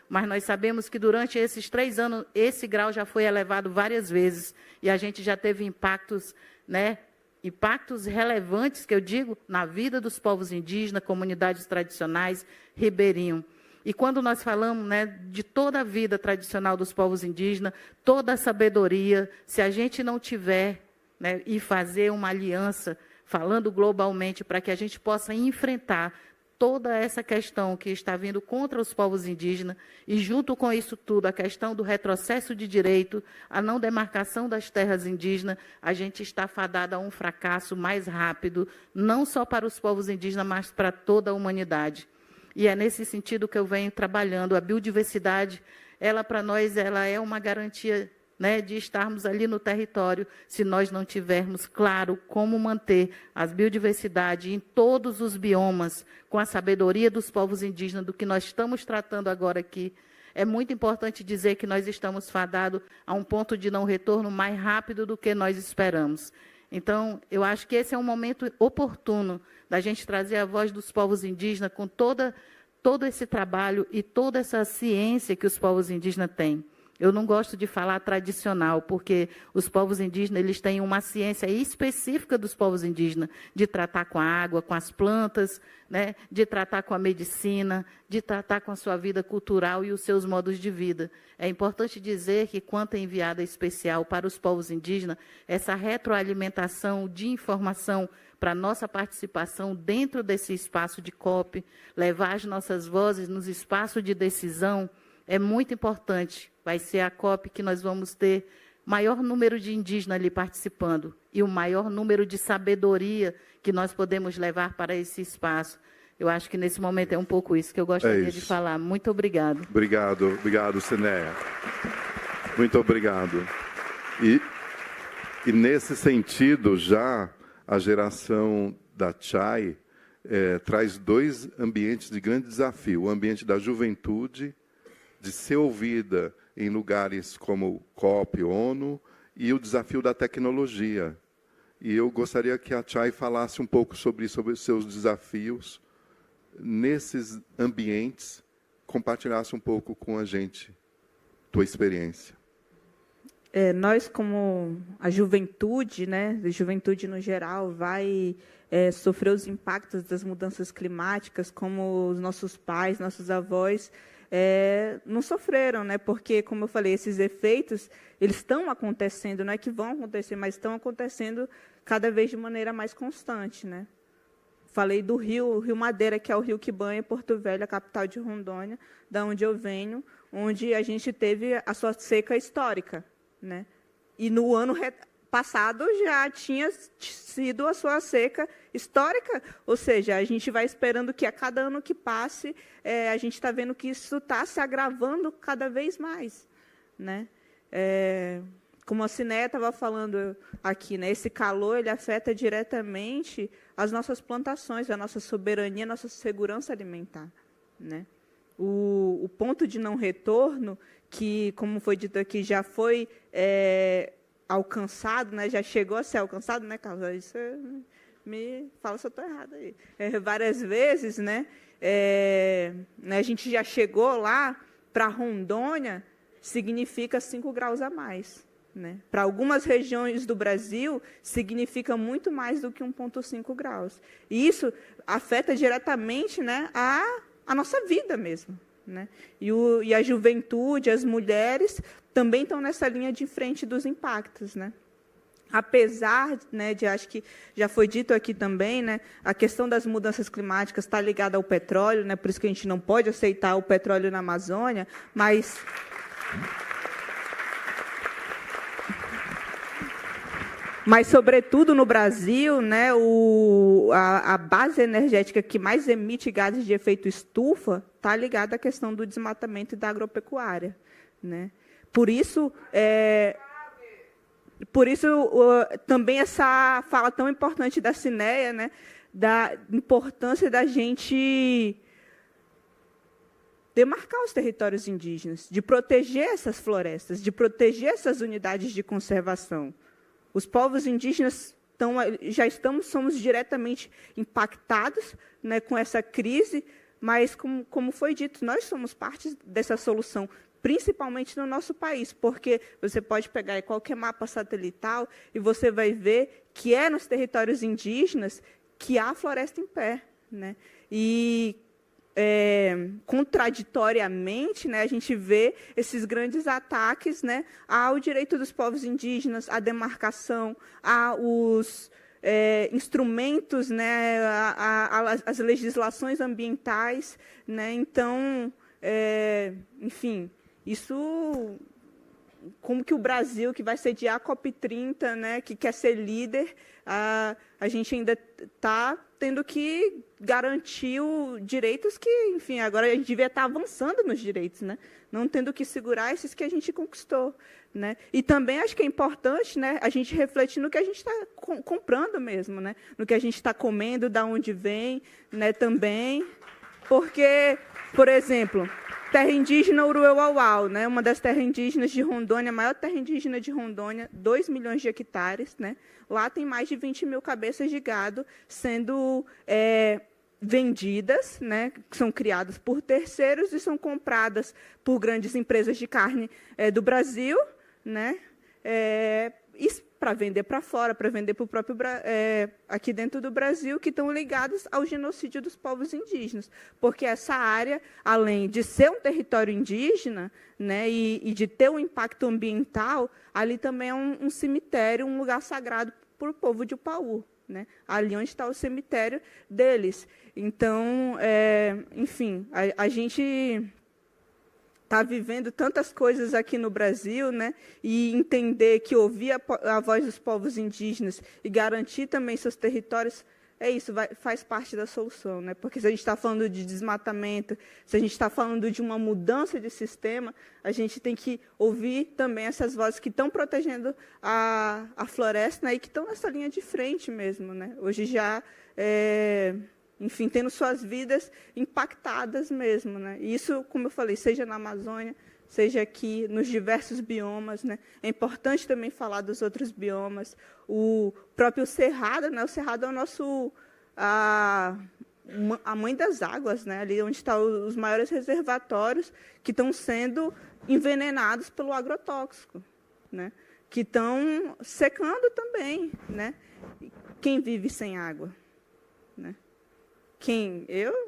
mas nós sabemos que durante esses 3 anos, esse grau já foi elevado várias vezes, e a gente já teve impactos, né, impactos relevantes, que eu digo, na vida dos povos indígenas, comunidades tradicionais, ribeirinhos. E quando nós falamos, né, de toda a vida tradicional dos povos indígenas, toda a sabedoria, se a gente não tiver, né, e fazer uma aliança, falando globalmente, para que a gente possa enfrentar toda essa questão que está vindo contra os povos indígenas, e junto com isso tudo, a questão do retrocesso de direito, a não demarcação das terras indígenas, a gente está fadado a um fracasso mais rápido, não só para os povos indígenas, mas para toda a humanidade. E é nesse sentido que eu venho trabalhando. A biodiversidade, ela para nós, ela é uma garantia, né, de estarmos ali no território, se nós não tivermos claro como manter a biodiversidade em todos os biomas, com a sabedoria dos povos indígenas, do que nós estamos tratando agora aqui. É muito importante dizer que nós estamos fadados a um ponto de não retorno mais rápido do que nós esperamos. Então, eu acho que esse é um momento oportuno da gente trazer a voz dos povos indígenas com todo esse trabalho e toda essa ciência que os povos indígenas têm. Eu não gosto de falar tradicional, porque os povos indígenas, eles têm uma ciência específica dos povos indígenas, de tratar com a água, com as plantas, né, de tratar com a medicina, de tratar com a sua vida cultural e os seus modos de vida. É importante dizer que, quanto enviada especial para os povos indígenas, essa retroalimentação de informação para a nossa participação dentro desse espaço de COP, levar as nossas vozes nos espaços de decisão, é muito importante. Vai ser a COP que nós vamos ter maior número de indígenas ali participando e o maior número de sabedoria que nós podemos levar para esse espaço. Eu acho que, nesse momento, é um pouco isso que eu gostaria de falar. Muito obrigado. Obrigado, Cinéia. Muito obrigado. E nesse sentido, já a geração da Chay traz 2 ambientes de grande desafio. O ambiente da juventude, de ser ouvida em lugares como COP, ONU, e o desafio da tecnologia. E eu gostaria que a Chay falasse um pouco sobre os seus desafios nesses ambientes, compartilhasse um pouco com a gente tua experiência. Nós, como a juventude, né, a juventude no geral, vai sofrer os impactos das mudanças climáticas, como os nossos pais, nossos avós, não sofreram, né? Porque, como eu falei, esses efeitos, eles estão acontecendo, não é que vão acontecer, mas estão acontecendo cada vez de maneira mais constante, né? Falei do o Rio Madeira, que é o rio que banha Porto Velho, a capital de Rondônia, da onde eu venho, onde a gente teve a sua seca histórica, né? E no ano passado já tinha sido a sua seca histórica, ou seja, a gente vai esperando que a cada ano que passe, a gente está vendo que isso está se agravando cada vez mais, né? Como a Cinéia estava falando aqui, né, esse calor ele afeta diretamente as nossas plantações, a nossa soberania, a nossa segurança alimentar, né? O ponto de não retorno, que, como foi dito aqui, já foi alcançado, né, já chegou a ser alcançado, né, Carlos? Isso me fala se eu estou errado aí. Várias vezes, né, a gente já chegou lá, para Rondônia, significa 5 graus a mais. Né? Para algumas regiões do Brasil, significa muito mais do que 1,5 graus. E isso afeta diretamente, né, a nossa vida mesmo. Né? E a juventude, as mulheres, também estão nessa linha de frente dos impactos. Né? Apesar, né, de, acho que já foi dito aqui também, né, a questão das mudanças climáticas está ligada ao petróleo, né, por isso que a gente não pode aceitar o petróleo na Amazônia, mas... Mas, sobretudo no Brasil, né, a base energética que mais emite gases de efeito estufa está ligada à questão do desmatamento e da agropecuária, né? Por isso também essa fala tão importante da Cineia, né, da importância da gente demarcar os territórios indígenas, de proteger essas florestas, de proteger essas unidades de conservação. Os povos indígenas somos diretamente impactados, né, com essa crise, mas, como foi dito, nós somos parte dessa solução, principalmente no nosso país, porque você pode pegar qualquer mapa satelital e você vai ver que é nos territórios indígenas que há floresta em pé, né? E contraditoriamente, né, a gente vê esses grandes ataques, né, ao direito dos povos indígenas, à demarcação, aos instrumentos, né, às legislações ambientais, né? Então, enfim, isso, como que o Brasil, que vai sediar a COP30, né, que quer ser líder, a gente ainda está tendo que garantir direitos que, enfim, agora a gente devia estar avançando nos direitos, né? Não tendo que segurar esses que a gente conquistou, né? E também acho que é importante, né, a gente refletir no que a gente está comprando mesmo, né? No que a gente está comendo, da onde vem, né, também. Porque, por exemplo, terra indígena Uruauau, né, uma das terras indígenas de Rondônia, a maior terra indígena de Rondônia, 2 milhões de hectares, né? Lá tem mais de 20 mil cabeças de gado sendo vendidas, né, que são criadas por terceiros e são compradas por grandes empresas de carne do Brasil, né, para vender para fora, para vender para o próprio aqui dentro do Brasil, que estão ligados ao genocídio dos povos indígenas, porque essa área, além de ser um território indígena, né, e de ter um impacto ambiental, ali também é um cemitério, um lugar sagrado para o povo de Upaú, né, ali onde está o cemitério deles. Então, enfim, a gente está vivendo tantas coisas aqui no Brasil, né, e entender que ouvir a voz dos povos indígenas e garantir também seus territórios, isso faz parte da solução, né? Porque se a gente está falando de desmatamento, se a gente está falando de uma mudança de sistema, a gente tem que ouvir também essas vozes que estão protegendo a floresta, né, e que estão nessa linha de frente mesmo, né? Hoje já enfim, tendo suas vidas impactadas mesmo, né? E isso, como eu falei, seja na Amazônia, seja aqui nos diversos biomas, né? É importante também falar dos outros biomas. O próprio Cerrado, né? O Cerrado é o nosso a mãe das águas, né? Ali onde estão os maiores reservatórios que estão sendo envenenados pelo agrotóxico, né? Que estão secando também, né? Quem vive sem água, né?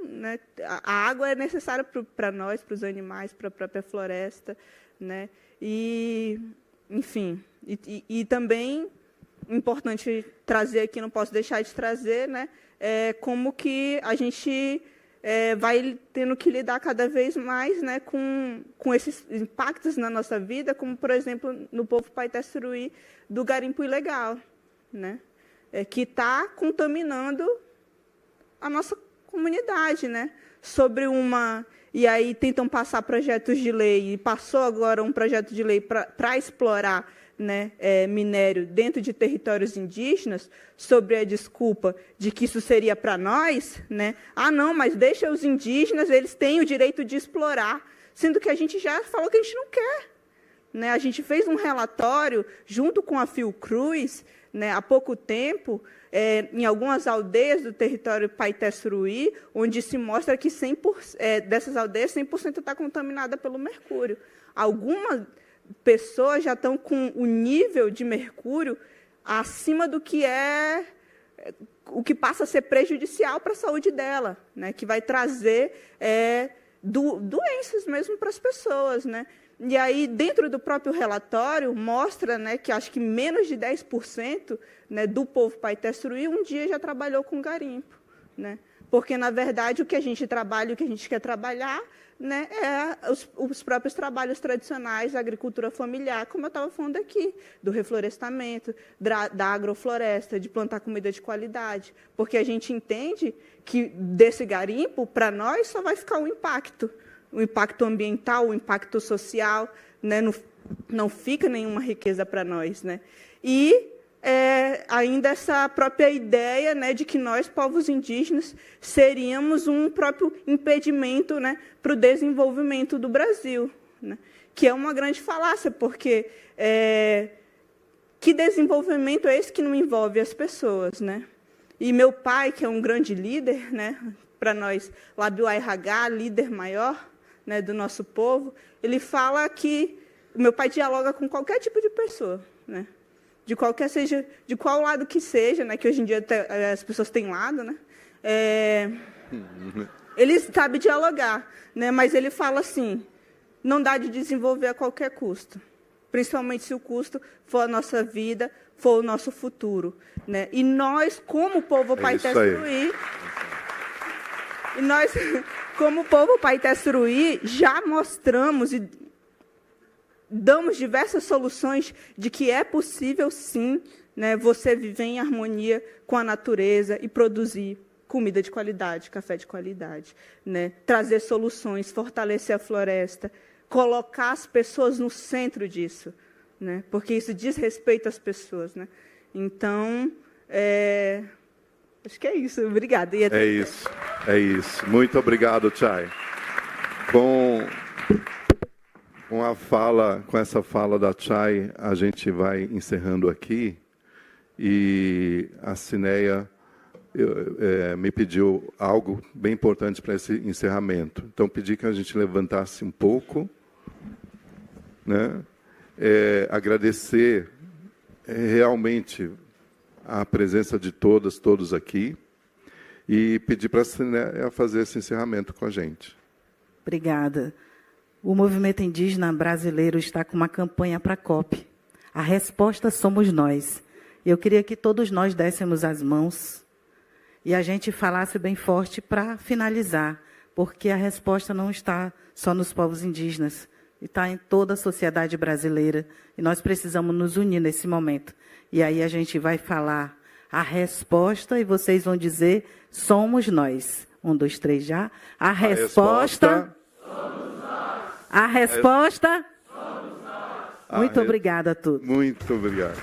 Né? A água é necessária para nós, para os animais, para a própria floresta, né? E, enfim, e também importante trazer aqui, não posso deixar de trazer, né? Como que a gente vai tendo que lidar cada vez mais, né, com esses impactos na nossa vida, como, por exemplo, no povo Paitê-Suruí, do garimpo ilegal, né? Que está contaminando a nossa comunidade, né? E aí tentam passar projetos de lei, e passou agora um projeto de lei para explorar, né, minério dentro de territórios indígenas, sobre a desculpa de que isso seria para nós, né? Não, mas deixa os indígenas, eles têm o direito de explorar, sendo que a gente já falou que a gente não quer, né? A gente fez um relatório junto com a Fiocruz, né, há pouco tempo, em algumas aldeias do território Paitê-Suruí, onde se mostra que 100%, dessas aldeias, 100% está contaminada pelo mercúrio. Algumas pessoas já estão com o nível de mercúrio acima do que o que passa a ser prejudicial para a saúde dela, né, que vai trazer doenças mesmo para as pessoas, né? E aí, dentro do próprio relatório, mostra, né, que acho que menos de 10%, né, do povo Paitê-Suruí um dia já trabalhou com garimpo, né? Porque, na verdade, o que a gente trabalha, o que a gente quer trabalhar, né, os próprios trabalhos tradicionais da agricultura familiar, como eu estava falando aqui, do reflorestamento, da agrofloresta, de plantar comida de qualidade, porque a gente entende que desse garimpo, para nós, só vai ficar o impacto ambiental, o impacto social, né, não fica nenhuma riqueza para nós, né? E ainda essa própria ideia, né, de que nós, povos indígenas, seríamos um próprio impedimento, né, para o desenvolvimento do Brasil, né? Que é uma grande falácia, porque que desenvolvimento é esse que não envolve as pessoas, né? E meu pai, que é um grande líder, né, para nós, Labiuai Hagá, líder maior, né, do nosso povo, ele fala que meu pai dialoga com qualquer tipo de pessoa, né? De qual lado que seja, né? Que hoje em dia as pessoas têm lado, né? Ele sabe dialogar, né? Mas ele fala assim: não dá de desenvolver a qualquer custo, principalmente se o custo for a nossa vida, for o nosso futuro, né? E nós, como povo Paitessuruí, já mostramos e damos diversas soluções de que é possível, sim, né, você viver em harmonia com a natureza e produzir comida de qualidade, café de qualidade, né? Trazer soluções, fortalecer a floresta, colocar as pessoas no centro disso, né? Porque isso diz respeito às pessoas, né? Então, acho que é isso. Obrigada. É isso. Muito obrigado, Chay. Com essa fala da Chay, a gente vai encerrando aqui, e a Cineia me pediu algo bem importante para esse encerramento. Então, pedi que a gente levantasse um pouco, né? Agradecer realmente a presença de todos aqui, e pedir para a Cineia fazer esse encerramento com a gente. Obrigada. O movimento indígena brasileiro está com uma campanha para a COP. A resposta somos nós. Eu queria que todos nós dessemos as mãos e a gente falasse bem forte para finalizar, porque a resposta não está só nos povos indígenas, está em toda a sociedade brasileira, e nós precisamos nos unir nesse momento. E aí a gente vai falar a resposta e vocês vão dizer: somos nós. 1, 2, 3, já. A resposta... A resposta? Somos nós. Muito obrigada a todos. Muito obrigado.